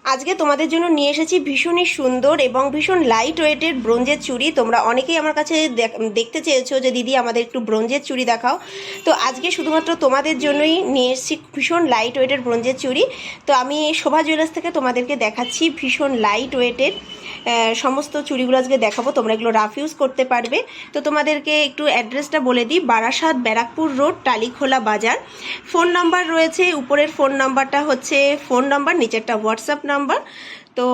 আজকে তোমাদের জন্য নিয়ে এসেছি ভীষণই সুন্দর এবং ভীষণ লাইট ওয়েটের ব্রোঞ্জের চুড়ি। তোমরা অনেকেই আমার কাছে দেখতে চেয়েছো যে দিদি আমাদের একটু ব্রোঞ্জের চুড়ি দেখাও। তো আজকে শুধুমাত্র তোমাদের জন্যই নিয়ে এসেছি ভীষণ লাইট ওয়েটের ব্রোঞ্জের চুড়ি। তো আমি শোভা জুয়েলার্স থেকে তোমাদেরকে দেখাচ্ছি ভীষণ লাইট ওয়েটের সমস্ত চুড়িগুলো আজকে দেখাবো। তোমরা এগুলো রাফ ইউজ করতে পারবে। তো তোমাদেরকে একটু অ্যাড্রেসটা বলে দিই, বারাসাত ব্যারাকপুর রোড, টালিখোলা বাজার। ফোন নাম্বার রয়েছে, উপরের ফোন নাম্বারটা হচ্ছে ফোন নাম্বার, নিচেরটা হোয়াটসঅ্যাপ নাম্বার। তো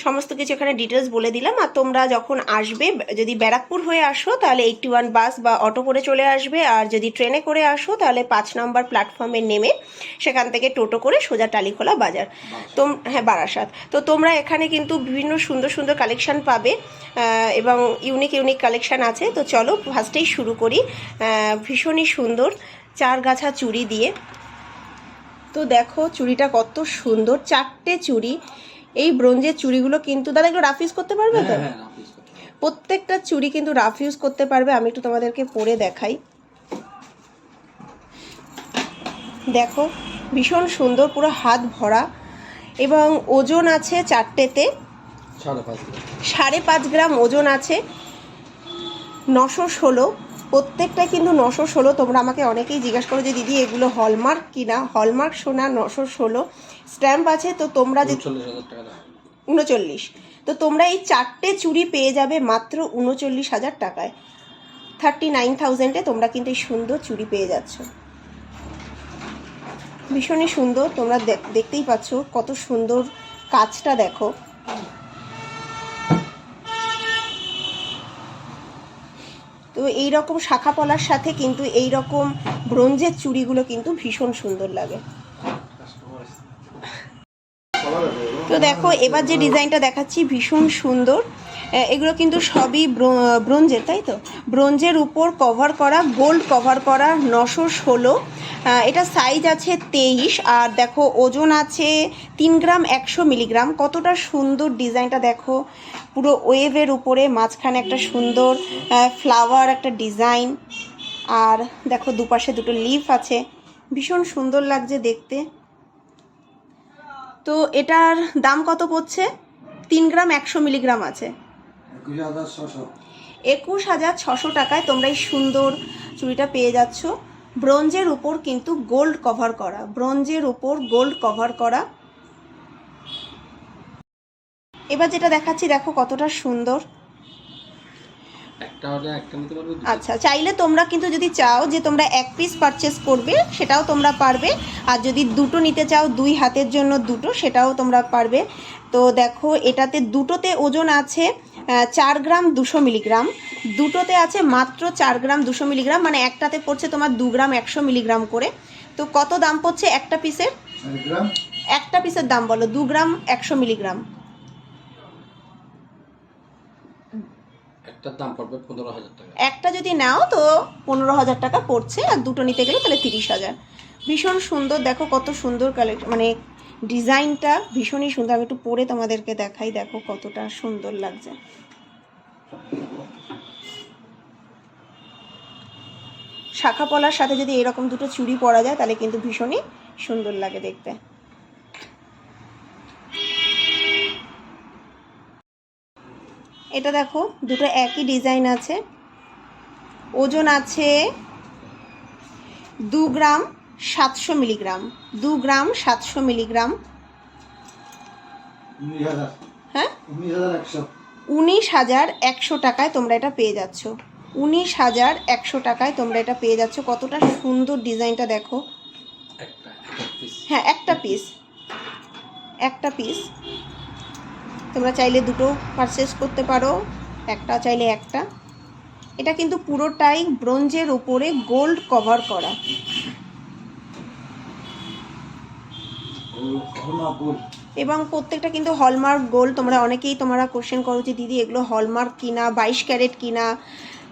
সমস্ত কিছু এখানে ডিটেলস বলে দিলাম। আর তোমরা যখন আসবে, যদি ব্যারাকপুর হয়ে আসো তাহলে 81 বাস বা অটো করে চলে আসবে, আর যদি ট্রেনে করে আসো তাহলে 5 নম্বর প্ল্যাটফর্মে নেমে সেখান থেকে টোটো করে সোজা টালিখোলা বাজার। তো হ্যাঁ, বারাসাত। তো তোমরা এখানে কিন্তু বিভিন্ন সুন্দর সুন্দর কালেকশান পাবে এবং ইউনিক ইউনিক কালেকশান আছে। তো চলো ফার্স্টেই শুরু করি ভীষণই সুন্দর 4 গাছা চুড়ি দিয়ে। তো দেখো চুড়িটা কত সুন্দর, 4টে চুড়ি। এই ব্রোঞ্জের চুড়িগুলো কিন্তু দাদা একটু রাফ ইউজ করতে পারবে তো? প্রত্যেকটা চুড়ি কিন্তু রাফ ইউজ করতে পারবে। আমি একটু তোমাদেরকে পরে দেখাই। দেখো ভীষণ সুন্দর, পুরো হাত ভরা এবং ওজন আছে 4টেতে 5.5 গ্রাম ওজন আছে। 916, প্রত্যেকটা কিন্তু 916। তোমরা আমাকে অনেকেই জিজ্ঞাসা করো যে দিদি এগুলো হলমার্ক কিনা। হলমার্ক সোনা, 916 স্ট্যাম্প আছে। তো তোমরা যে 39, তো তোমরা এই 4টে চুড়ি পেয়ে যাবে মাত্র 39,000 টাকায়। 39,000-এ তোমরা কিন্তু এই সুন্দর চুড়ি পেয়ে যাচ্ছ। ভীষণই সুন্দর, তোমরা দেখতেই পাচ্ছ কত সুন্দর কাজটা দেখো। তো এই রকম শাখা পলার সাথে কিন্তু এই রকম ব্রোঞ্জের চুড়িগুলো কিন্তু ভীষণ সুন্দর লাগে। তো দেখো এবার যে ডিজাইনটা দেখাচ্ছি ভীষণ সুন্দর। এগুলো কিন্তু সবই ব্রোঞ্জের, তাই তো? ব্রোঞ্জের উপর কভার করা, গোল্ড কভার করা, 916। এটা সাইজ আছে 23। আর দেখো ওজন আছে 3 গ্রাম 100 মিলিগ্রাম। কতটা সুন্দর ডিজাইনটা দেখো, পুরো ওয়েভের উপরে মাঝখানে একটা সুন্দর ফ্লাওয়ার একটা ডিজাইন। আর দেখো দুপাশে দুটো লিফ আছে, ভীষণ সুন্দর লাগছে দেখতে। তো এটার দাম কত পড়ছে? 3 গ্রাম 100 মিলিগ্রাম আছে, 21,600 টাকায় তোমরা এই সুন্দর চুড়িটা পেয়ে যাচ্ছ। ব্রোঞ্জের উপর কিন্তু গোল্ড কভার করা, ব্রোঞ্জের উপর গোল্ড কভার করা। এবার যেটা দেখাচ্ছি দেখো কতটা সুন্দর। আচ্ছা, চাইলে তোমরা কিন্তু যদি চাও যে তোমরা 1 পিস পারচেস করবে সেটাও তোমরা পারবে, আর যদি দুটো নিতে চাও 2 হাতের জন্য দুটো, সেটাও তোমরা পারবে। তো দেখো এটাতে দুটোতে ওজন আছে 4 গ্রাম 200 মিলিগ্রাম, দুটোতে আছে মাত্র 4 গ্রাম 200 মিলিগ্রাম, মানে একটাতে পড়ছে তোমার 2 গ্রাম 100 মিলিগ্রাম করে। তো কত দাম পড়ছে একটা পিসের? একটা পিসের দাম বলো। 2 গ্রাম 100 মিলিগ্রাম, একটার দাম পড়বে 15,000 টাকা। একটা যদি নাও তো 15,000 টাকা পড়ছে, আর দুটো নিতে গেলে তাহলে 30,000। ভীষণ সুন্দর, দেখো কত সুন্দর কালেকশন, মানে ডিজাইনটা ভীষণই সুন্দর। আমি একটু পরে তোমাদেরকে দেখাই, দেখো কতটা সুন্দর লাগছে। শাখা পলার সাথে যদি এরকম দুটো চুড়ি পরা যায় তাহলে কিন্তু ভীষণই সুন্দর লাগে দেখতে। এটা দেখো দুটো একই ডিজাইন আছে, ওজন আছে 2 গ্রাম 700 মিলিগ্রাম, 2 গ্রাম 700 মিলিগ্রাম। হ্যাঁ, 19,100 টাকায় তোমরা এটা পেয়ে যাচ্ছ। 19,100 টাকায় তোমরা এটা পেয়ে যাচ্ছ। কতটা সুন্দর ডিজাইনটা দেখো। হ্যাঁ, একটা পিস, একটা পিস। তোমরা চাইলে দুটো পারচেস করতে পারো, একটা চাইলে একটা। এটা কিন্তু পুরোটাই ব্রোঞ্জের উপরে গোল্ড কভার করা। এবং প্রত্যেকটা কিন্তু হলমার্ক গোল্ড। তোমরা অনেকেই কোশ্চেন করো যে দিদি এগুলো হলমার্ক কিনা, 22 ক্যারেট কিনা।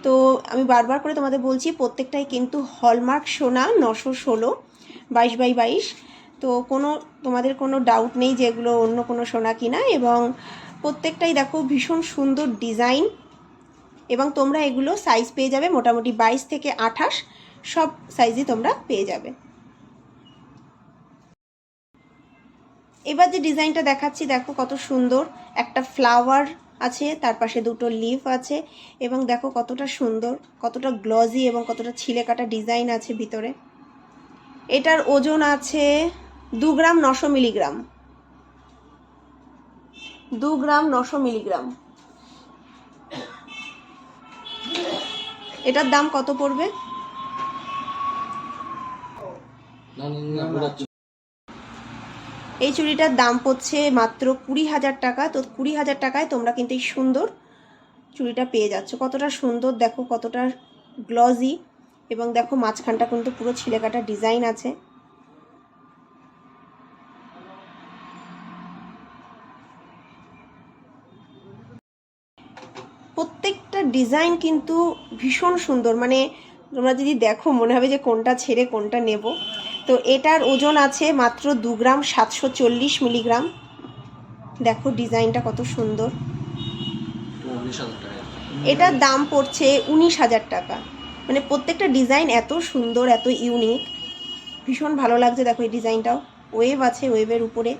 তো আমি বারবার করে তোমাদের বলছি প্রত্যেকটাই কিন্তু হলমার্ক সোনা, 916 22/22। তো তোমাদের কোনো ডাউট নেই যে এগুলো অন্য কোনো সোনা কিনা। এবং প্রত্যেকটাই দেখো ভীষণ সুন্দর ডিজাইন। এবং তোমরা এগুলো সাইজ পেয়ে যাবে মোটামুটি 22 থেকে 28, সব সাইজই তোমরা পেয়ে যাবে। এবার যে ডিজাইনটা দেখাচ্ছি দেখো কত সুন্দর, একটা ফ্লাওয়ার আছে, তার পাশে দুটো লিফ আছে এবং দেখো কতটা সুন্দর, কতটা গ্লজি এবং কতটা ছিলে কাটা ডিজাইন আছে ভিতরে। এটার ওজন আছে 2 গ্রাম 900 মিলিগ্রাম, 2 গ্রাম 900 মিলিগ্রাম। এটার দাম কত পড়বে? এই চুড়িটার দাম পড়ছে মাত্র 20,000 টাকা। তো 20,000 টাকায় তোমরা কিন্তু এই সুন্দর চুড়িটা পেয়ে যাচ্ছ। কতটা সুন্দর দেখো, কতটা গ্লজি এবং দেখো মাঝখানটা কিন্তু পুরো ছিলে কাটা ডিজাইন আছে। প্রত্যেকটা ডিজাইন কিন্তু ভীষণ সুন্দর, মানে তোমরা যদি দেখো মনে হবে যে কোনটা ছেড়ে কোনটা নেব। তো এটার ওজন আছে মাত্র 2 গ্রাম 740 মিলিগ্রাম। দেখো ডিজাইনটা কত সুন্দর। এটার দাম পড়ছে 19,000 টাকা। মানে প্রত্যেকটা ডিজাইন এত সুন্দর, এত ইউনিক, ভীষণ ভালো লাগছে। দেখো এই ডিজাইনটাও ওয়েভ আছে, ওয়েভের উপরে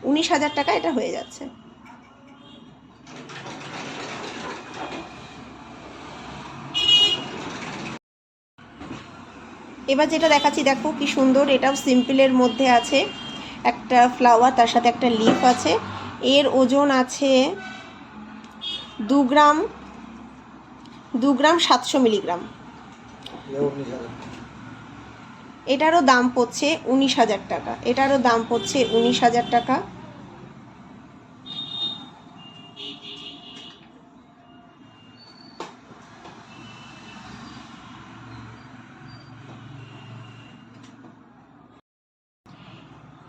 19,000 টাকা এটা হয়ে যাচ্ছে। এবার যেটা দেখাচ্ছি দেখো কি সুন্দর, এটাও সিম্পলের মধ্যে আছে, একটা ফ্লাওয়ার তার সাথে একটা লিফ আছে। এর ওজন আছে 2 গ্রাম 700 মিলিগ্রাম। এটারও দাম পড়ছে 19,000 টাকা। এটারও দাম পড়ছে 19,000 টাকা।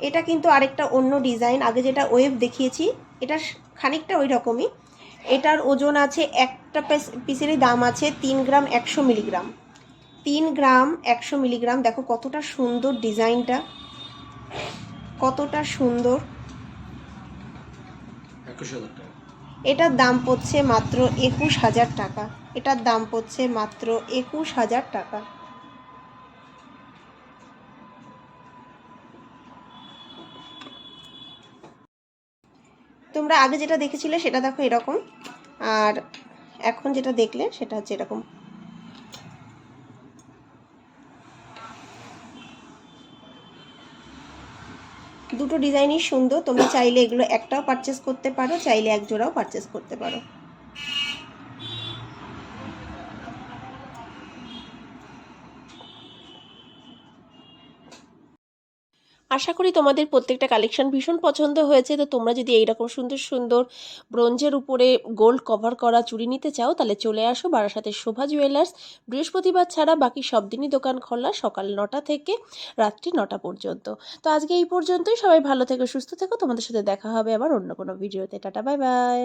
এটা কিন্তু আরেকটা অন্য ডিজাইন, আগে যেটা ওয়েভ দেখিয়েছি এটা খানিকটা ওই রকমই। এটার ওজন আছে, একটা পিসেরই দাম আছে 3 গ্রাম 100 মিলিগ্রাম। 3 গ্রাম 100 মিলিগ্রাম। দেখো কতটা সুন্দর ডিজাইনটা, কতটা সুন্দর। এটার দাম পড়ছে মাত্র 21,000 টাকা। এটার দাম পড়ছে মাত্র 21,000 টাকা। তোমরা আগে যেটা দেখেছিলে সেটা দেখো এরকম, আর এখন যেটা দেখলে সেটা হচ্ছে এরকম। দুটো ডিজাইনই সুন্দর। তোমরা চাইলে এগুলো একটাও পারচেস করতে পারো, চাইলে এক জোড়াও পারচেস করতে পারো। আশা করি তোমাদের প্রত্যেকটা কালেকশন ভীষণ পছন্দ হয়েছে। তো তোমরা যদি এইরকম সুন্দর সুন্দর ব্রোঞ্জের উপরে গোল্ড কভার করা চুড়ি নিতে চাও তাহলে চলে আসো বারাসাতের শোভা জুয়েলার্স। বৃহস্পতিবার ছাড়া বাকি সব দিনই দোকান খোলা, সকাল 9টা থেকে রাত্রি 9টা পর্যন্ত। তো আজকে এই পর্যন্তই। সবাই ভালো থেকো, সুস্থ থেকো। তোমাদের সাথে দেখা হবে আবার অন্য কোনো ভিডিওতে। Tata, bye bye.